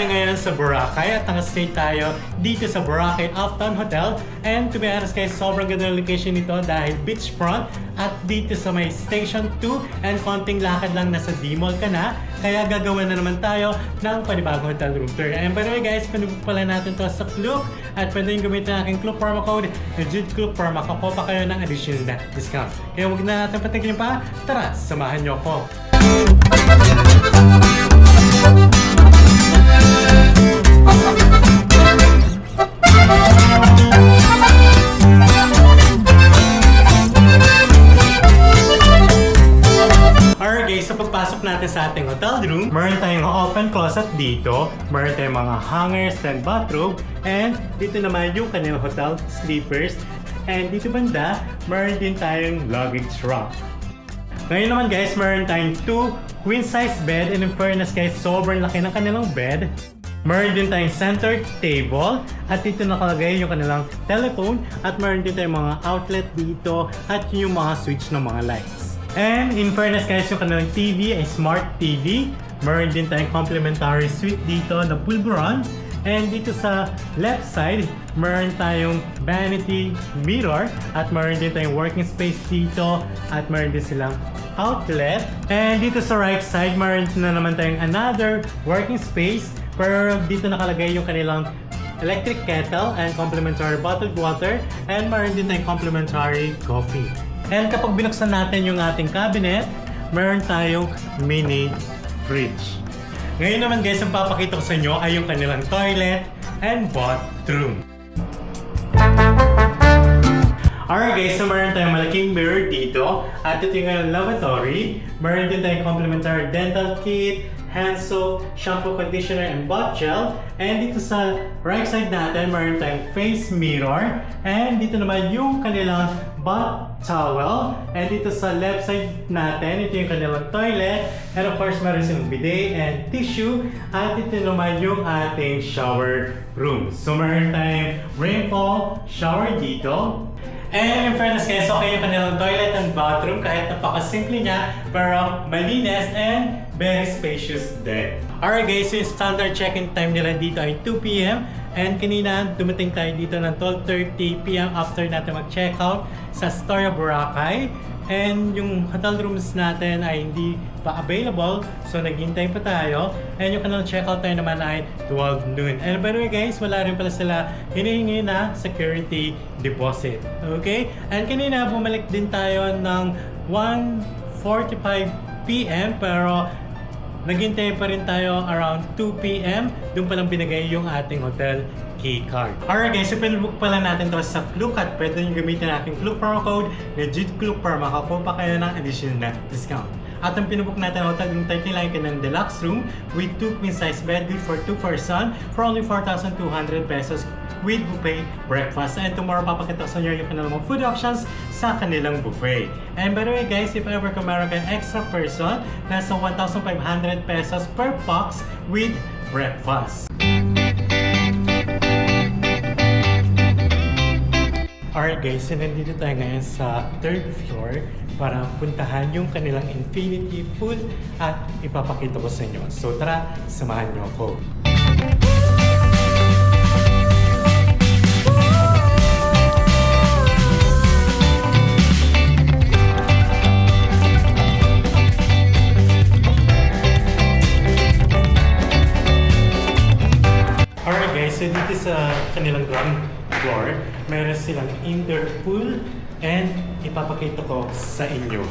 tayo ngayon sa Boracay at nakastay tayo dito sa Boracay Uptown Hotel. And to be honest guys, sobrang ganda ng location nito dahil beachfront at dito sa may Station 2 and konting lakad lang nasa D-Mall ka na. Kaya gagawa na naman tayo ng panibagong hotel room tour. And by the way guys, panibig pala natin to sa Klook at pwede yung gamitin ang aking Klook promo code JUDKLOOK para makakuha pa kayo ng additional na discount. Kaya huwag na natin patigilin pa, tara, samahan nyo ako. Alright guys, sa pagpasok natin sa ating hotel room, meron tayong open closet dito, meron tayong mga hangers and bathrobe, and dito naman yung kanilang hotel sleepers, and dito banda, meron din tayong luggage rack. Ngayon naman guys, meron tayong 2 queen size bed, and in fairness guys, sobrang laki ng kanilang bed. Meron din tayong center table, at dito nakalagay yung kanilang telephone, at meron din tayong mga outlet dito, at yung mga switch ng mga lights. And in fairness guys, yung kanilang TV ay smart TV. Meron din tayong complimentary suite dito na pulburon. And dito sa left side, meron tayong vanity mirror at meron din tayong working space dito at meron din silang outlet. And dito sa right side, meron na naman tayong another working space, pero dito nakalagay yung kanilang electric kettle and complimentary bottled water, and meron din tayong complimentary coffee. And kapag binuksan natin yung ating cabinet, meron tayong mini fridge. Ngayon naman guys, ang papakita ko sa inyo ay yung kanilang toilet and bathroom. Alright guys, so meron tayong malaking mirror dito. At ito yung lavatory. Meron din tayong complimentary dental kit, hand soap, shampoo, conditioner, and bath gel. And dito sa right side natin, meron tayong face mirror. And dito naman yung kanilang bath towel. And dito sa left side natin, ito yung kanilang toilet. And of course, meron silang bidet and tissue. At ito naman yung ating shower room. So meron tayong rainfall shower dito. And in fairness guys, okay yung kanilang toilet and bathroom kahit napakasimple niya, pero malinis and very spacious din. Alright guys, so yung standard check-in time nila dito ay 2 PM. And kanina, dumating tayo dito ng 12:30 PM after natin mag-check-out sa Astoria Boracay. And yung hotel rooms natin ay hindi pa available, so naghintay pa tayo. And yung kanilang check-out time naman ay 12 noon. And by the way guys, wala rin pala sila hinihingi na security deposit. Okay? And kanina, bumalik din tayo ng 1:45 PM, pero naghintay pa rin tayo around 2 PM. Doon palang binigay yung ating hotel key card. Alright guys, so pinbook pala natin to sa Klook at pwede nyo gamitin ang aking Klook promo code JUDKLOOK para makakuha pa kayo ng additional na discount. At ang pinbook natin ang hotel room 39 ng deluxe room with 2 queen size bed, good for 2 person for only 4,200 pesos with buffet breakfast. And tomorrow papakita ko sa inyo yung kanilang mga food options sa kanilang buffet. And by the way guys, if ever kung meron kayong extra person, nasa 1,500 pesos per box with breakfast. Alright guys, so nandito tayo ngayon sa 3rd floor para puntahan yung kanilang infinity pool at ipapakita ko sa inyo. So tara, samahan niyo ako. Alright guys, so dito sa kanilang ground floor, meron silang indoor pool and ipapakita ko sa inyo.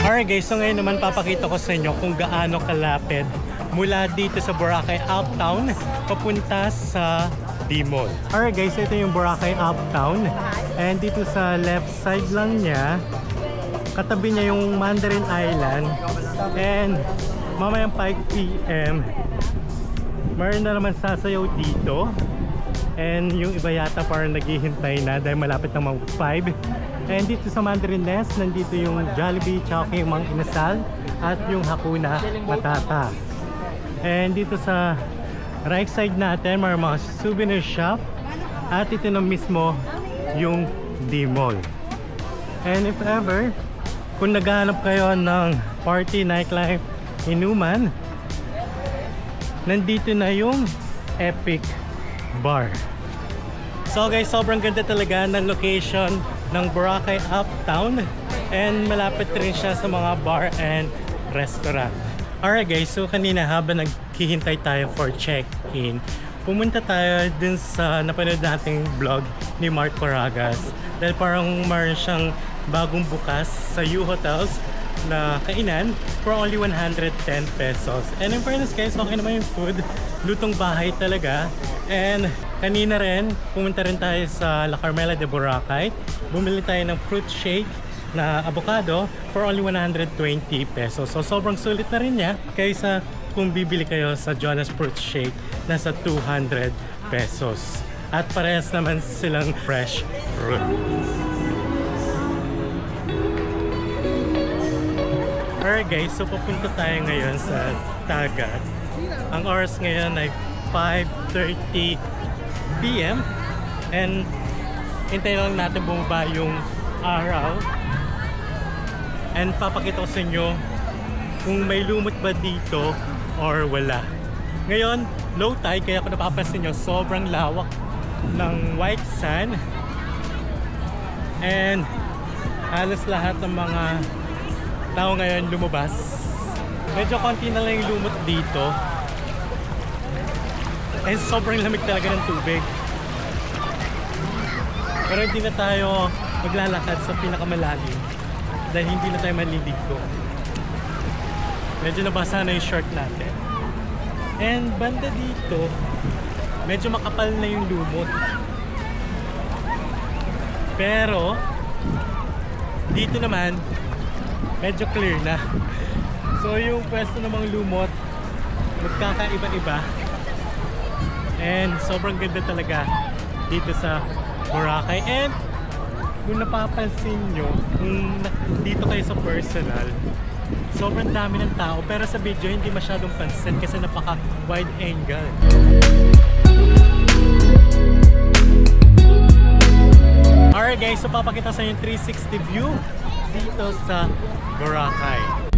Alright guys, so ngayon naman papakita ko sa inyo kung gaano kalapit mula dito sa Boracay Uptown papunta sa D-Mall. Alright guys, ito yung Boracay Uptown. And dito sa left side lang niya, katabi niya yung Mandarin Island. And mamayang 5 PM, meron na naman sasayaw dito. And yung iba yata parang naghihintay na dahil malapit na mag 5. And dito sa Mandarin Nest, nandito yung Jollibee, tsaka yung Mang Inasal, at yung Hakuna Matata. And dito sa right side natin, may mga souvenir shop. At ito na mismo yung D-Mall. And if ever, kung naghahanap kayo ng party, nightlife, inuman, nandito na yung Epic Bar. So guys, sobrang ganda talaga ng location ng Boracay Uptown. And malapit rin siya sa mga bar and restaurant. Alright guys, so kanina habang naghihintay tayo for check-in, pumunta tayo dun sa napanood nating vlog ni Mark Coragas. Dahil parang meron siyang bagong bukas sa U Hotels na kainan for only 110 pesos. And in fairness guys, okay naman yung food. Lutong bahay talaga. And kanina rin, pumunta rin tayo sa La Carmela de Boracay. Bumili tayo ng fruit shake na avocado for only 120 pesos. So sobrang sulit na rin niya kaysa kung bibili kayo sa Jonas Fruit Shake, nasa 200 pesos. At parehas naman silang fresh fruit. Alright guys, so papunta tayo ngayon sa Tagat. Ang oras ngayon ay 5:30 PM. And hintayin lang natin bumaba yung araw. And papakita ko sa inyo kung may lumot ba dito or wala. Ngayon, low tide, kaya kung napapansin nyo, sobrang lawak ng white sand. And halos lahat ng mga tao ngayon lumabas. Medyo konti na lang yung lumot dito. And sobrang lamig talaga ng tubig. Pero hindi na tayo maglalakad sa pinakamalalim dahil hindi na tayo maliligo. Medyo nabasa na yung short natin. And banda dito, medyo makapal na yung lumot. Pero dito naman, medyo clear na. So yung pwesto namang lumot, magkakaiba-iba. And sobrang ganda talaga dito sa Boracay. And kung napapansin nyo, kung dito kayo sa personal, sobrang dami ng tao, pero sa video hindi masyadong pansin kasi napaka wide angle. Alright guys, so papakita sa yung 360 view dito sa Boracay.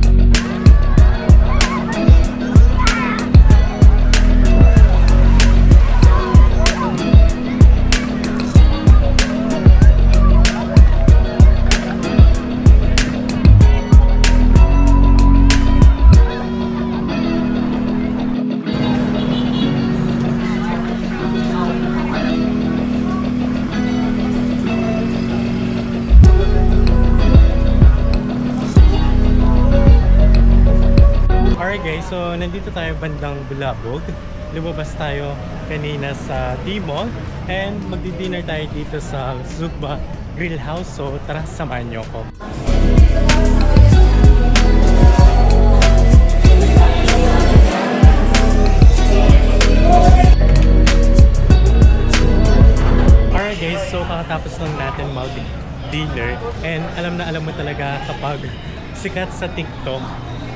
Guys, so nandito tayo bandang Bulabog. Lumabas tayo kanina sa D-Mall and magdi-dinner tayo dito sa Zugba Grill House. So tara, samahan nyo ko. Alright guys, so kakatapos lang natin mag-dinner and alam mo talaga kapag sikat sa TikTok,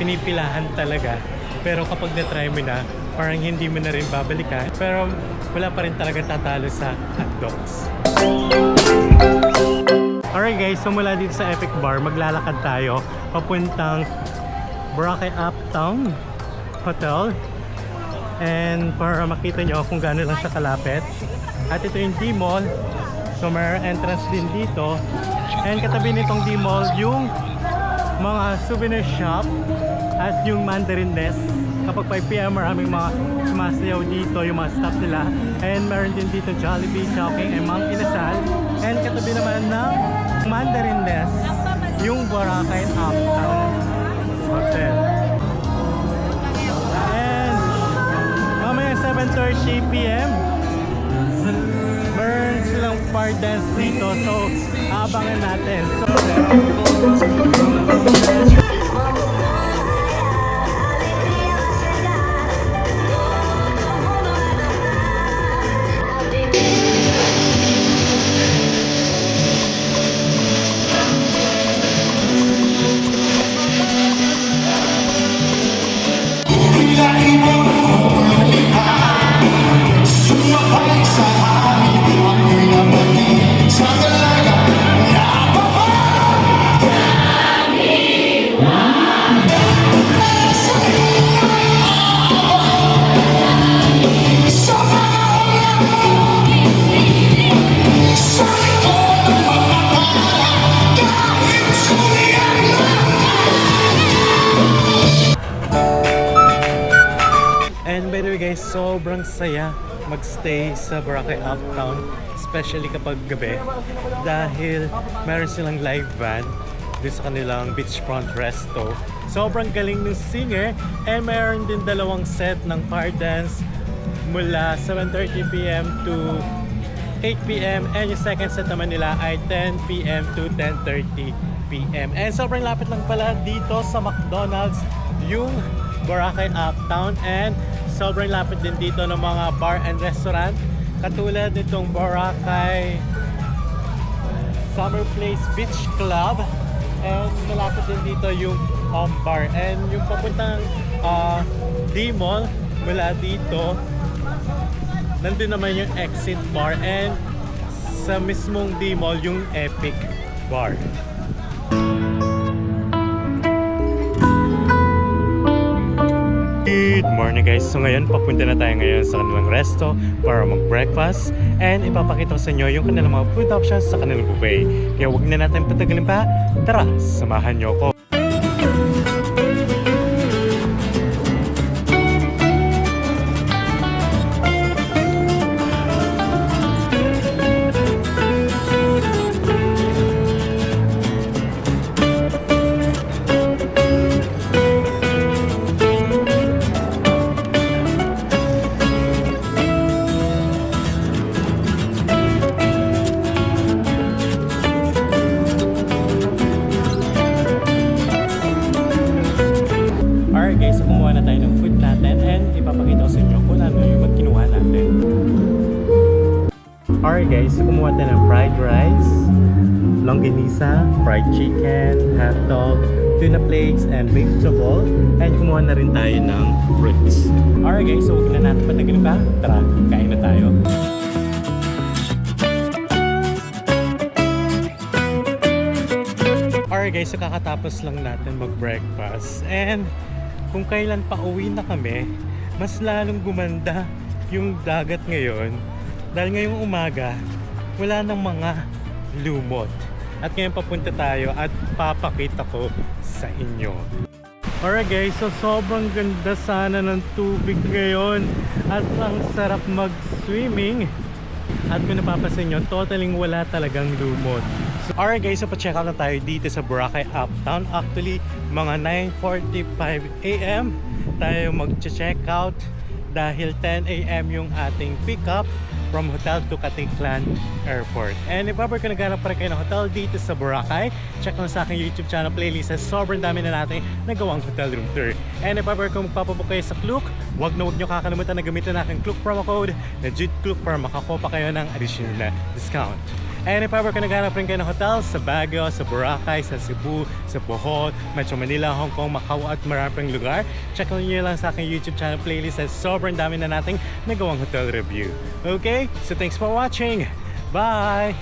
pinipilahan talaga. Pero kapag na-try mo na, parang hindi mo na rin babalikan. Pero wala pa rin talaga tatalo sa hotdogs. Alright guys, so mula dito sa Epic Bar, maglalakad tayo papuntang Boracay Uptown Hotel. And para makita nyo kung gaano lang siya kalapit. At ito yung D-Mall. So may entrance din dito. And katabi nitong D-Mall yung mga souvenir shop at yung Mandarin Nest. Kapag 5 PM maraming mga sumasayaw dito yung mga staff nila. And meron din dito Jollibee, Chowking, and Mang Inasal. And katabi naman ng Mandarin Nest yung Boracay Uptown Hotel. And mamaya 7:30 PM meron silang bar dance dito. So abangan natin. by the way guys, sobrang saya magstay sa Boracay Uptown, especially kapag gabi, dahil meron silang live band dito sa kanilang beachfront resto. Sobrang galing ng singer, and meron din dalawang set ng fire dance mula 7:30 p.m. to 8 p.m. and yung second set naman nila ay 10 p.m. to 10:30 p.m. And sobrang lapit lang pala dito sa McDonald's yung Boracay Uptown, and sobrang lapit din dito ng mga bar and restaurant katulad nitong Boracay Summer Place Beach Club, and malapit din dito yung bar, and yung papuntang D-Mall mula dito nandun naman yung exit bar, and sa mismong D-Mall yung Epic Bar. Good morning guys! So ngayon, papunta na tayo ngayon sa kanilang resto para mag-breakfast, and ipapakita ko sa inyo yung kanilang mga food options sa kanilang buffet. Kaya huwag na natin patagalin pa, tara, samahan nyo ko! Alright guys, so kumuha na tayo ng food natin, and ipapakita ko sa inyo kung ano yung magkinuha natin. Alright guys, so kumuha tayo ng fried rice, longganisa, fried chicken, hotdog, tuna flakes, and vegetable, and kumuha na rin tayo ng fruits. Alright guys, so huwag na natin patagalin pa, tara, kain na tayo. Alright guys, so kakatapos lang natin mag-breakfast, and kung kailan pa uwi na kami, mas lalong gumanda yung dagat ngayon dahil ngayong umaga wala nang mga lumot, at ngayon papunta tayo at papakita ko sa inyo. Alright guys, so sobrang ganda sana ng tubig ngayon at ang sarap mag-swimming, at kung napapansin nyo, totaling wala talagang lumot. Alright guys, so pa-check out na tayo dito sa Boracay Uptown. Actually, mga 9:45 AM tayo mag-check out dahil 10 AM yung ating pick-up from hotel to Caticlan Airport. And if ever ka naghanap pa rin kayo ng hotel dito sa Boracay, check lang sa aking YouTube channel playlist. Sobrang dami na natin nagawang hotel room tour. And if ever kung magpapabook kayo sa Klook, huwag nyo kakalimutan na gamitin na aking Klook promo code na JUDEKLOOK para makakuha pa kayo ng additional na discount. And if ever ka naghanap rin kayo ng hotel sa Baguio, sa Boracay, sa Cebu, sa Bohol, Metro Manila, Hong Kong, Macau at marami pang lugar, check nyo lang sa aking YouTube channel playlist at sobrang dami na nating nagawang hotel review. Okay? So thanks for watching! Bye!